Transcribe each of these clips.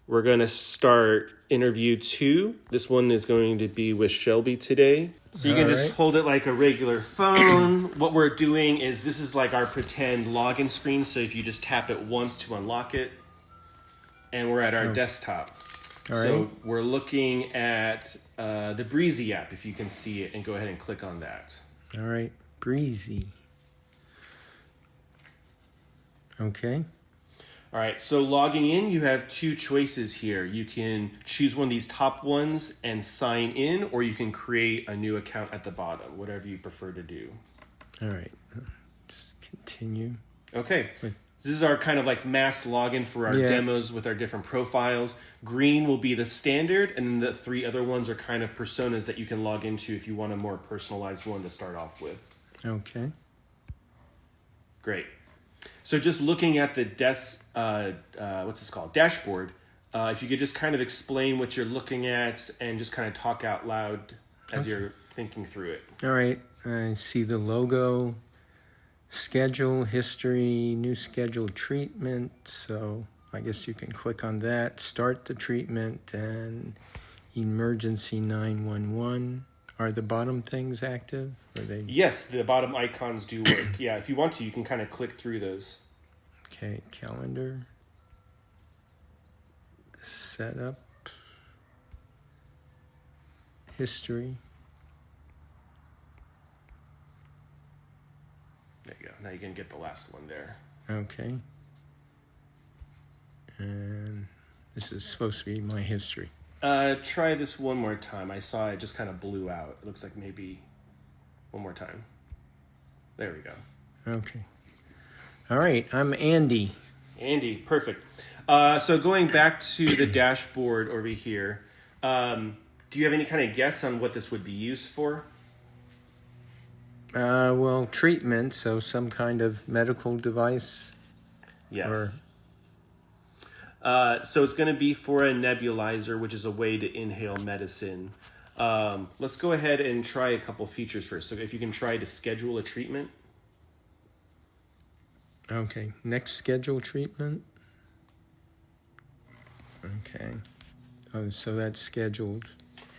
We're going to start interview 2. This one is going to be with Shelby today. So you can just hold it like a regular phone. What we're doing is this is like our pretend login screen. So if you just tap it once to unlock it, and we're at our desktop. So we're looking at the Breezy app, if you can see it, and go ahead and click on that. All right, Breezy. Okay. All right, so logging in, you have 2 choices here. You can choose one of these top ones and sign in, or you can create a new account at the bottom, whatever you prefer to do. All right, just continue. Okay, this is our kind of like mass login for our demos with our different profiles. Green will be the standard, and then the 3 other ones are kind of personas that you can log into if you want a more personalized one to start off with. Okay. Great. So just looking at the dashboard, if you could just kind of explain what you're looking at and just kind of talk out loud as you're thinking through it. All right, I see the logo, schedule, history, new schedule treatment. So I guess you can click on that, start the treatment, and emergency 911. Are the bottom things active? Are they? Yes, the bottom icons do work. Yeah, if you want to, you can kind of click through those. Okay, calendar, setup, history. There you go. Now you can get the last one there. Okay. And this is supposed to be my history. Try this one more time. I saw it just kind of blew out. It looks like maybe one more time. There we go. Okay. All right, I'm Andy. Andy, perfect. So going back to the dashboard over here, do you have any kind of guess on what this would be used for? Well, treatment, so some kind of medical device. Yes. So it's going to be for a nebulizer, which is a way to inhale medicine. Let's go ahead and try a couple features first. So if you can try to schedule a treatment. Okay, next schedule treatment. Okay. Oh, so that's scheduled.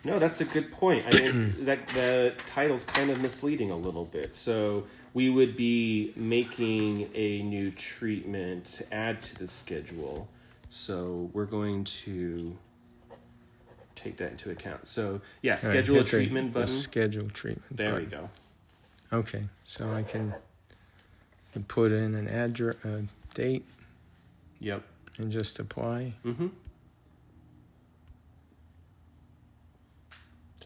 No, that's a good point. I mean, that the title's kind of misleading a little bit. So we would be making a new treatment to add to the schedule. So we're going to take that into account. So yeah, schedule a treatment button. Schedule treatment there button. We go. Okay, so I can put in an address, date. Yep. And just apply. Mm-hmm.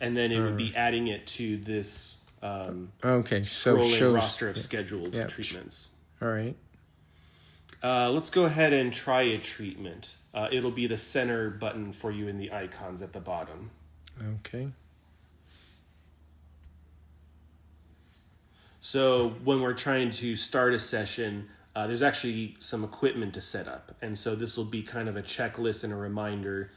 And then it would be adding it to this okay, so scrolling roster of scheduled treatments. All right. Let's go ahead and try a treatment. It'll be the center button for you in the icons at the bottom. Okay. So when we're trying to start a session, there's actually some equipment to set up. And so this will be kind of a checklist and a reminder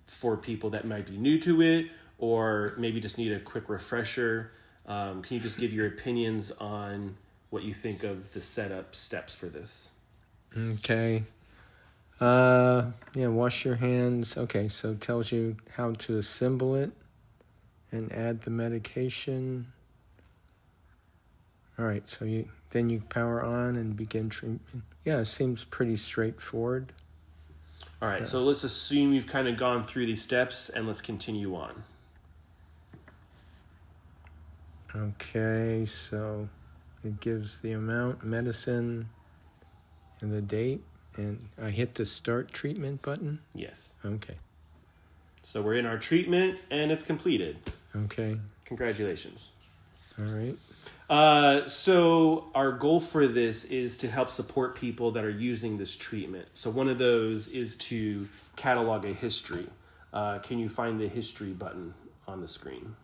for people that might be new to it or maybe just need a quick refresher. Can you just give your opinions on what you think of the setup steps for this? Okay. Wash your hands. Okay, so it tells you how to assemble it and add the medication. All right, so you power on and begin treatment. Yeah, it seems pretty straightforward. All right, so let's assume you've kind of gone through these steps and let's continue on. Okay, so it gives the amount, medicine, and the date, and I hit the start treatment button? Yes. Okay. So we're in our treatment and it's completed. Okay. Congratulations. All right. So our goal for this is to help support people that are using this treatment. So one of those is to catalog a history. Can you find the history button on the screen?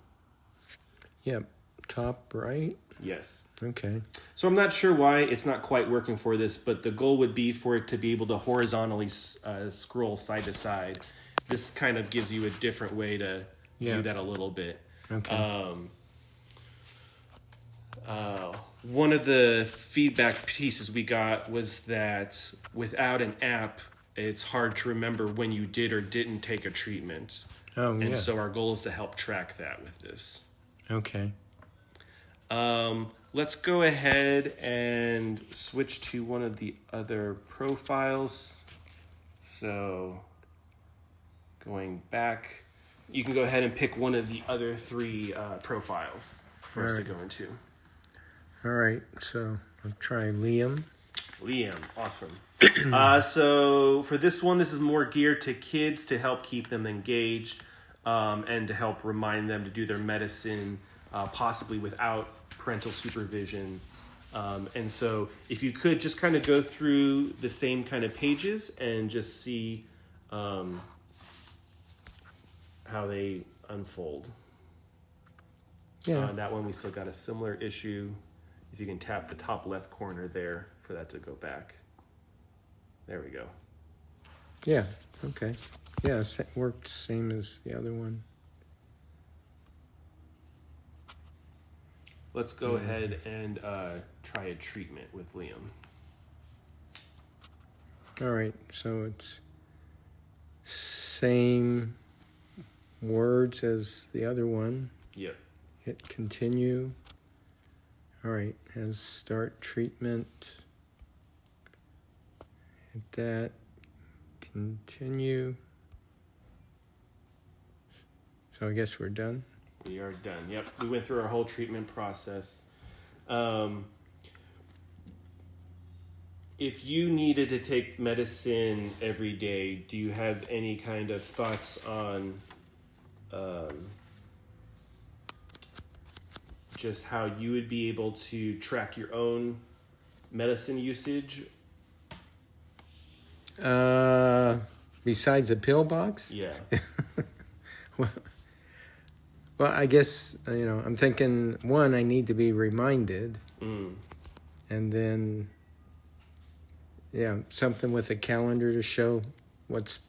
Yep. Top right? Yes. Okay. So I'm not sure why it's not quite working for this, but the goal would be for it to be able to horizontally scroll side to side. This kind of gives you a different way to do that a little bit. Okay. One of the feedback pieces we got was that without an app, it's hard to remember when you did or didn't take a treatment. Oh, yeah. And so our goal is to help track that with this. Okay. Let's go ahead and switch to one of the other profiles. So going back, you can go ahead and pick one of the other 3 profiles for us to go into. All right, so I'll try Liam. Liam, awesome. So for this one, this is more geared to kids to help keep them engaged and to help remind them to do their medicine, possibly without parental supervision. And so if you could just kind of go through the same kind of pages and just see how they unfold. Yeah. That one we still got a similar issue. If you can tap the top left corner there for that to go back. There we go. Yeah, okay. Yeah, worked same as the other one. Let's go ahead and try a treatment with Liam. All right, so it's same words as the other one. Yep. Hit continue. All right, as start treatment. Hit that. Continue. So I guess we're done. We are done. Yep. We went through our whole treatment process. If you needed to take medicine every day, do you have any kind of thoughts on just how you would be able to track your own medicine usage? Besides the pill box? Yeah. Well, I guess, I'm thinking, one, I need to be reminded. And then, something with a calendar to show what's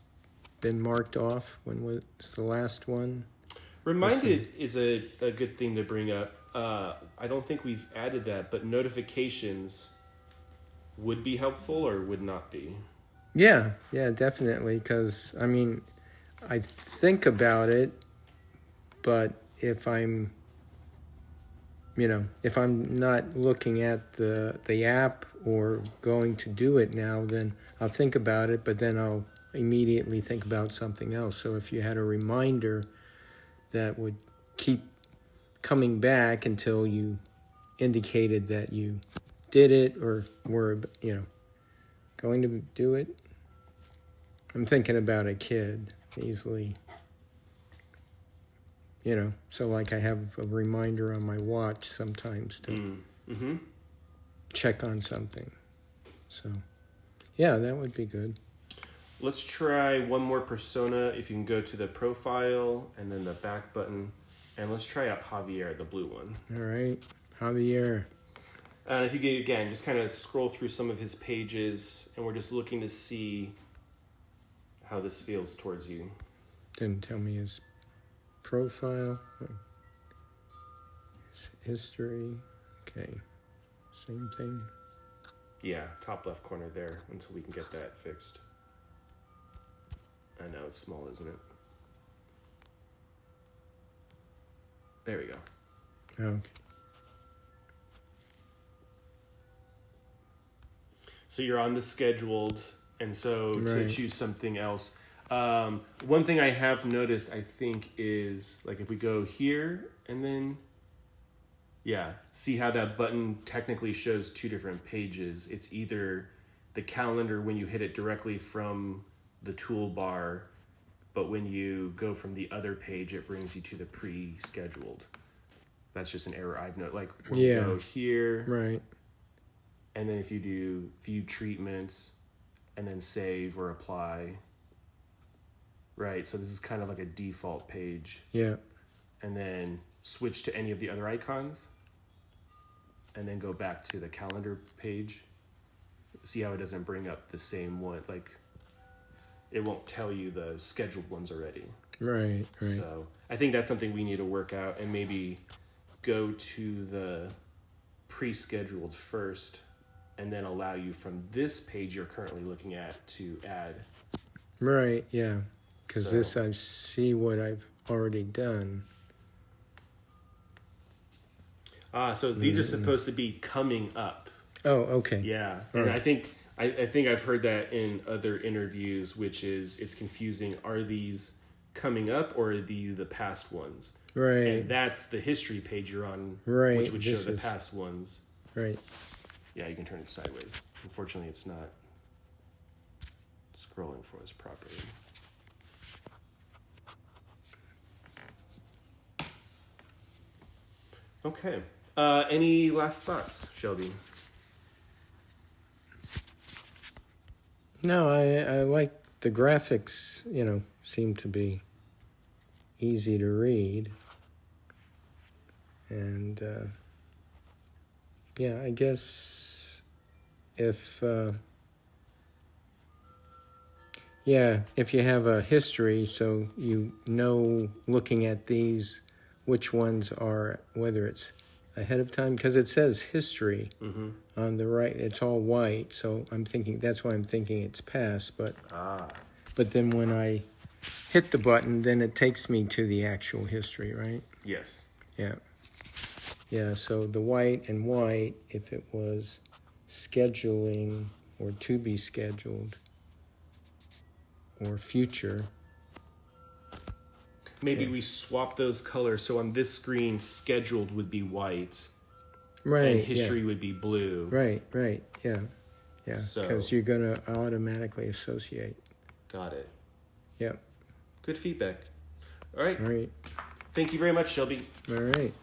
been marked off. When was the last one? Reminded is a good thing to bring up. I don't think we've added that, but notifications would be helpful or would not be. Yeah, definitely. Because, I think about it, but if I'm not looking at the app or going to do it now, then I'll think about it, but then I'll immediately think about something else. So if you had a reminder that would keep coming back until you indicated that you did it or were, going to do it. I'm thinking about a kid easily. So like I have a reminder on my watch sometimes to check on something. So, yeah, that would be good. Let's try one more persona. If you can go to the profile and then the back button. And let's try out Javier, the blue one. All right, Javier. And if you can, again, just kind of scroll through some of his pages, and we're just looking to see how this feels towards you. Didn't tell me his profile, his history. Okay, same thing. Yeah, top left corner there until we can get that fixed. I know, it's small, isn't it? There we go. Okay. So you're on the scheduled, and so to Right. choose something else. One thing I have noticed, I think, is like if we go here and then, see how that button technically shows 2 different pages. It's either the calendar when you hit it directly from the toolbar, but when you go from the other page, it brings you to the pre-scheduled. That's just an error I've noticed. Like when you go here, Right. and then if you do view treatments and then save or apply, right? So this is kind of like a default page. Yeah. And then switch to any of the other icons and then go back to the calendar page. See how it doesn't bring up the same one? Like it won't tell you the scheduled ones already. Right. So I think that's something we need to work out and maybe go to the pre-scheduled first and then allow you from this page you're currently looking at to add. Right, yeah. Because So- this, I see what I've already done. So these are supposed to be coming up. Oh, okay. Yeah, All and right. I think I've heard that in other interviews, which is it's confusing. Are these coming up or are these the past ones? Right, And that's the history page you're on, Right, which would show this the is- past ones. right. Yeah, you can turn it sideways. Unfortunately, it's not scrolling for us properly. Okay. Any last thoughts, Shelby? No, I like the graphics, seem to be easy to read. And, yeah, I guess if you have a history, so looking at these, which ones are, whether it's ahead of time, because it says history on the right, it's all white, so that's why I'm thinking it's past, but then when I hit the button, then it takes me to the actual history, right? Yes. Yeah, so the white and white, if it was scheduling or to be scheduled or future. Maybe we swap those colors so on this screen, scheduled would be white Right, and history would be blue. Right, yeah. So- Because you're going to automatically associate. Got it. Yep, Good feedback. All right. all right, Thank you very much, Shelby. all right.